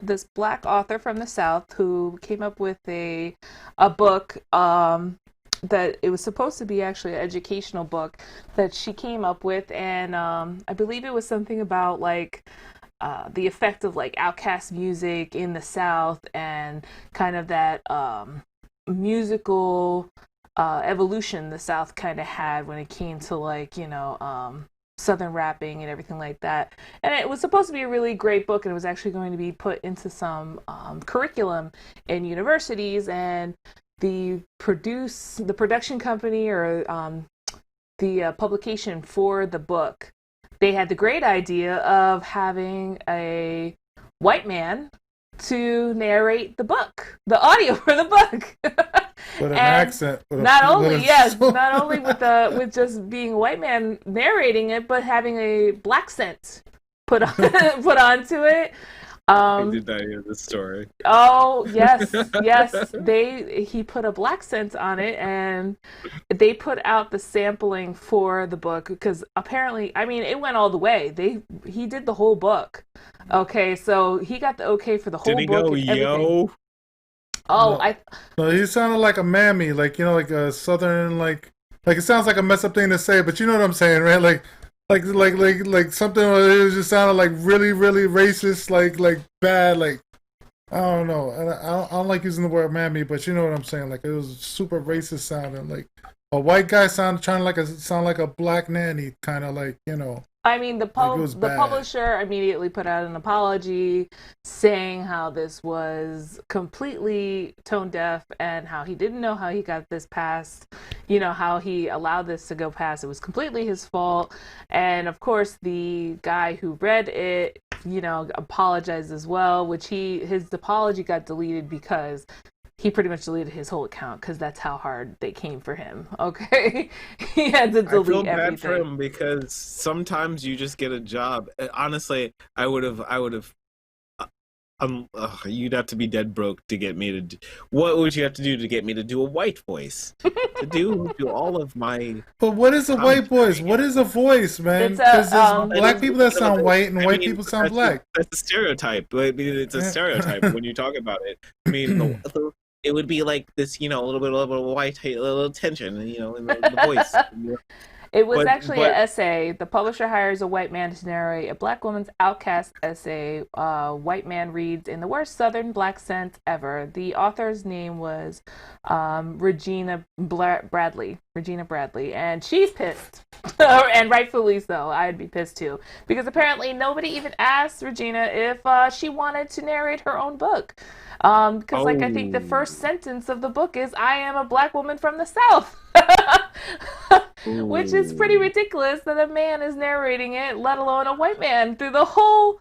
this black author from the South who came up with a book that it was supposed to be actually an educational book that she came up with, and I believe it was something about like the effect of like outcast music in the South and kind of that musical evolution the South kind of had when it came to like Southern rapping and everything like that. And it was supposed to be a really great book, and it was actually going to be put into some curriculum in universities. And the production company or the publication for the book, they had the great idea of having a white man to narrate the book, the audio for the book. With an accent. Not only with just being a white man narrating it, but having a Blaccent put onto it. I did not hear this story. Oh yes, yes. He put a Blaccent on it, and they put out the sampling for the book because apparently, I mean, it went all the way. He did the whole book. Okay, so he got the okay for the whole Did he book. go, yo? Oh, no, he sounded like a mammy, like like a southern, like it sounds like a messed up thing to say, but you know what I'm saying, right? Like something. It just sounded like really, really racist, like bad, like I don't know. I don't like using the word mammy, but you know what I'm saying. Like it was super racist sounding, like a white guy sound like a black nanny, kind of like I mean, the bad. publisher immediately put out an apology saying how this was completely tone deaf and how he didn't know how he got this passed, how he allowed this to go past. It was completely his fault. And of course, the guy who read it, apologized as well, which his apology got deleted because he pretty much deleted his whole account because that's how hard they came for him. Okay, he had to delete everything. I feel bad for him because sometimes you just get a job. Honestly, I would have. You'd have to be dead broke to get me to. What would you have to do to get me to do a white voice? to do all of my. But what is a white voice? What is a voice, man? Because there's black people that sound white and white people sound black. That's a stereotype. I mean, it's a stereotype when you talk about it. I mean, it would be like this, a little bit of white, a little tension, in the voice. It was actually an essay. The publisher hires a white man to narrate a black woman's outcast essay. White man reads in the worst Southern Blaccent ever. The author's name was Regina Bradley. Regina Bradley. And she's pissed. And rightfully so. I'd be pissed too. Because apparently nobody even asked Regina if she wanted to narrate her own book. Because I think the first sentence of the book is, I am a black woman from the South. Which is pretty ridiculous that a man is narrating it, let alone a white man, through the whole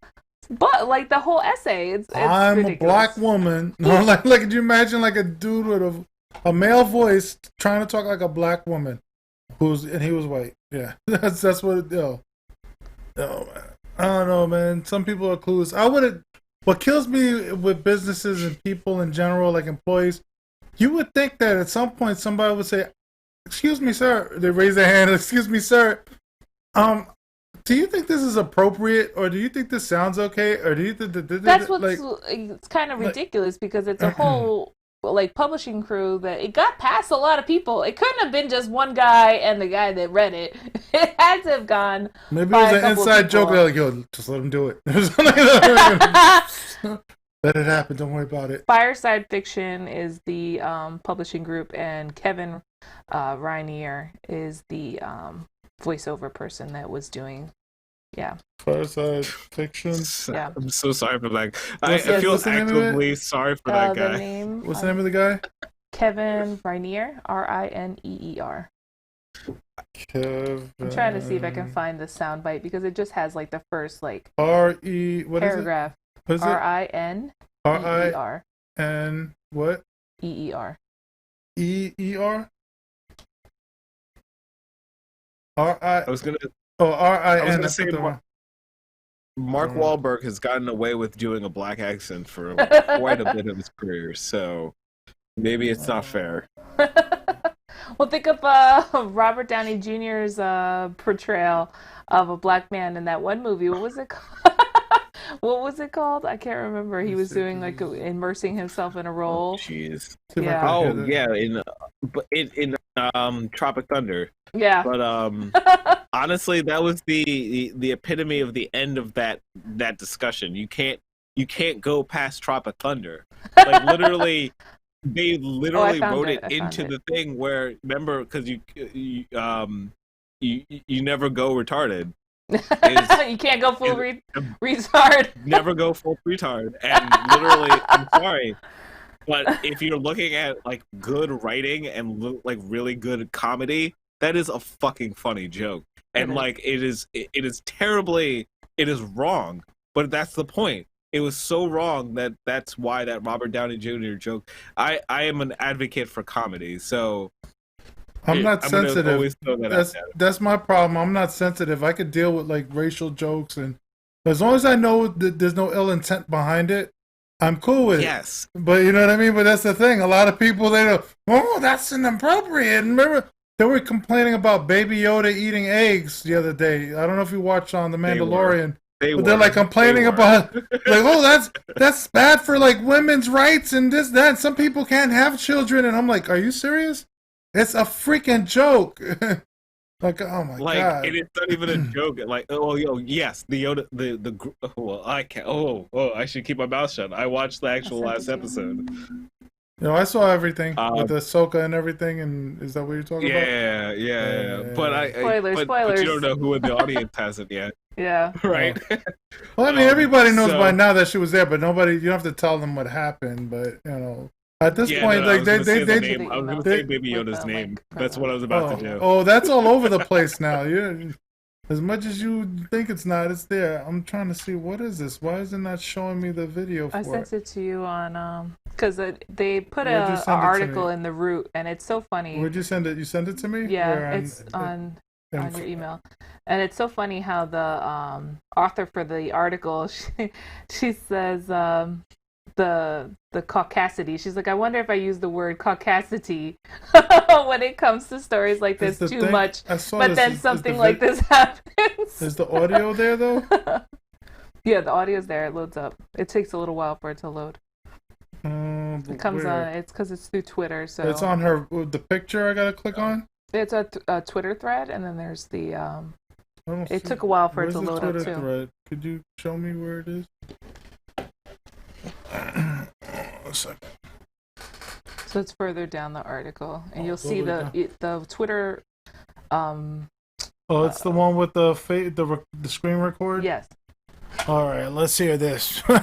the whole essay. It's I'm ridiculous. A black woman. No, like could you imagine like a dude with a male voice trying to talk like a black woman and he was white. Yeah. That's what Oh man. I don't know, man. Some people are clueless. What kills me with businesses and people in general, like employees, you would think that at some point somebody would say, "Excuse me, sir." They raise their hand. "Excuse me, sir. Do you think this is appropriate, or do you think this sounds okay, or do you think that's what's it's kind of ridiculous because it's a whole publishing crew that it got past a lot of people. It couldn't have been just one guy and the guy that read it. It had to have gone. Maybe it was an inside joke. Like, yo, just let him do it. Let it happen. Don't worry about it. Fireside Fiction is the publishing group, and Kevin Rainier is the voiceover person that was doing. Yeah. Fireside Fiction. Yeah. I'm so sorry for that. I feel actively sorry for that guy. What's the name of the guy? Kevin Rainier. Rineer. Kevin. I'm trying to see if I can find the soundbite because it just has like the first R-E what paragraph. Is it? Rineer. And what? EER. EER? R-I... I was gonna... Oh, R-I-N. I was gonna say Mark Wahlberg has gotten away with doing a black accent for quite a bit of his career, so maybe it's not fair. Well, think of Robert Downey Jr.'s portrayal of a black man in that one movie. What was it called? What was it called? I can't remember. He was doing like immersing himself in a role. Jeez. Yeah. Oh yeah, in Tropic Thunder. Yeah. But honestly, that was the epitome of the end of that discussion. You can't go past Tropic Thunder. Like literally, they literally wrote it into the thing where, remember, because you never go retarded. You can't go full retard. Never go full retard. And literally, I'm sorry, but if you're looking at like good writing and like really good comedy, that is a fucking funny joke. And like it is terribly, it is wrong. But that's the point. It was so wrong that's why that Robert Downey Jr. joke. I am an advocate for comedy, so I'm not sensitive. That's my problem. I'm not sensitive. I could deal with like racial jokes, and as long as I know that there's no ill intent behind it, I'm cool with it. Yes. But you know what I mean? But that's the thing. A lot of people, they go, oh, that's inappropriate. And remember, they were complaining about Baby Yoda eating eggs the other day. I don't know if you watched on The Mandalorian. They're like complaining about like, oh, that's bad for like women's rights and this, that. And some people can't have children. And I'm like, are you serious? It's a freaking joke. Like, oh my god! Like, it's not even a joke. Like, yes, the Yoda, well, I can't. I should keep my mouth shut. I watched the actual last episode. I saw everything with the Ahsoka and everything. And is that what you're talking about? Yeah. But spoilers. But you don't know who in the audience hasn't yet. Yeah. Right. Well, I mean, everybody knows by now that she was there, but nobody. You don't have to tell them what happened. But at this point, like I was going to say Baby Yoda's name. That's what I was about to do. Oh, that's all over the place now. As much as you think it's not, it's there. I'm trying to see, what is this? Why is it not showing me the video for it? I sent it to you on because they put an article in the Root, and it's so funny. Where'd you send it? You sent it to me? Yeah, it's on your email, and it's so funny how the author for the article she says the Caucasity. She's like, I wonder if I use the word Caucasity when it comes to stories like this too much. But then something like this happens. Is the audio there though? Yeah, the audio's there. It loads up. It takes a little while for it to load. It comes on. It's because it's through Twitter. So it's on the picture. I gotta click on. It's a Twitter thread, and then there's the. It took a while for it to load up too. Thread? Could you show me where it is? A second. So it's further down the article, and you'll see the Twitter. It's the one with the screen record. Yes. All right, let's hear this. All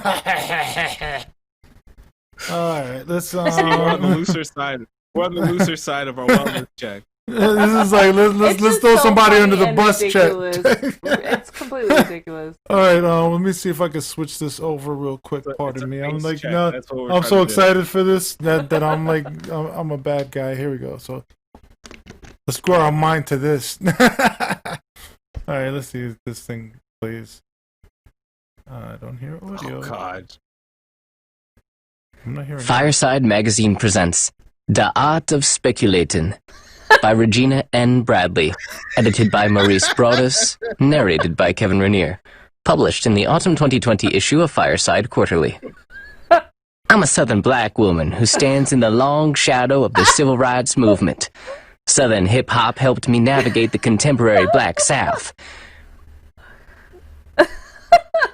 right, let's. We're on the looser side. We're on the looser side of our wellness check. This is like let's throw somebody under the bus check. It's completely ridiculous. All right, let me see if I can switch this over real quick. Pardon me. I'm like, I'm so excited for this that I'm like, I'm a bad guy. Here we go. So let's grow our mind to this. All right, let's see if this thing plays. I don't hear audio. Oh God. I'm not hearing. Fireside Magazine presents The Art of Speculating by Regina N. Bradley, edited by Maurice Broaddus, narrated by Kevin Rainier, published in the autumn 2020 issue of Fireside Quarterly. I'm a Southern black woman who stands in the long shadow of the civil rights movement. Southern hip-hop helped me navigate the contemporary Black South.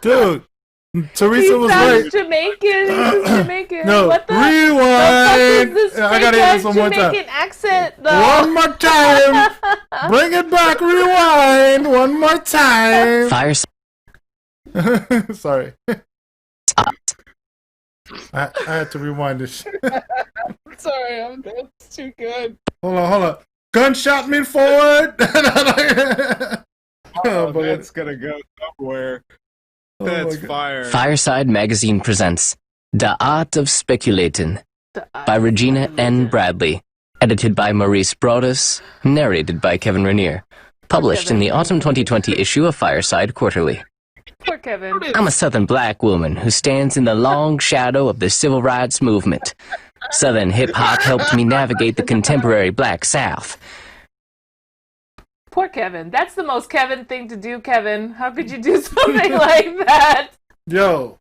Dude, Teresa was right. Jamaican. He's Jamaican. No, what the rewind. Is this I gotta hear this one more time. Jamaican accent, though? One more time. Bring it back. Rewind. One more time. Sorry. I had to rewind this. Sorry, that's too good. Hold on. Gunshot mean forward. That's gonna go somewhere. That's fire. Fireside Magazine presents The Art of Speculating by Regina N. Bradley, edited by Maurice Broaddus, narrated by Kevin Rainier, published in the autumn 2020 issue of Fireside Quarterly. Poor Kevin. I'm a Southern black woman who stands in the long shadow of the civil rights movement. Southern hip-hop helped me navigate the contemporary Black South. Poor Kevin. That's the most Kevin thing to do, Kevin. How could you do something like that? Yo.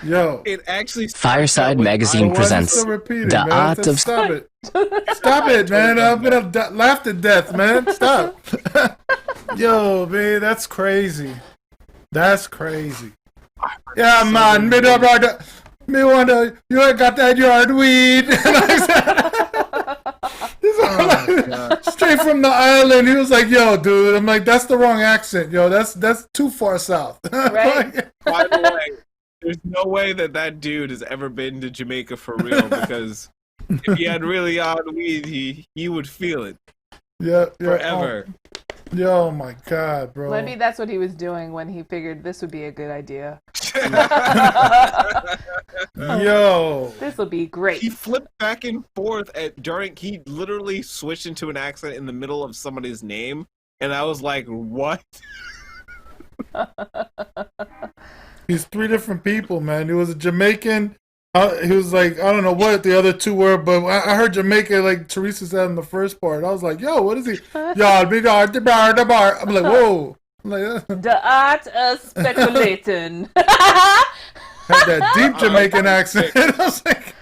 Yo. It actually Fireside Magazine Why is it presents still repeating, The man? Art of Stop it. Stop it, man. I'm going to laugh to death, man. Stop. Yo, man, that's crazy. That's crazy. Yeah, man. Me wonder, you ain't got that yard weed. Straight from the island. He was like, yo, dude. I'm like, that's the wrong accent. Yo, that's too far south. Right? By the way, there's no way that dude has ever been to Jamaica for real, because if he had really odd weed, he would feel it. Yeah, forever. Yo, my God, bro. Maybe that's what he was doing when he figured this would be a good idea. Yo. This will be great. He flipped back and forth he literally switched into an accent in the middle of somebody's name, and I was like, what? He's three different people, man. He was a Jamaican. He was like, I don't know what the other two were, but I heard Jamaica, like Teresa said in the first part. I was like, yo, what is he? Y'all be the bar. I'm like, whoa. I'm like, The art of speculating. had that deep Jamaican accent. I was like,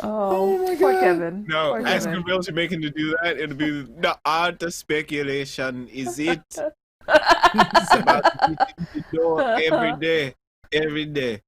oh my God. poor Kevin. No, Poor ask Kevin. a real Jamaican to do that, it'd be the art of speculation. Is it? It's about to get in the door every day.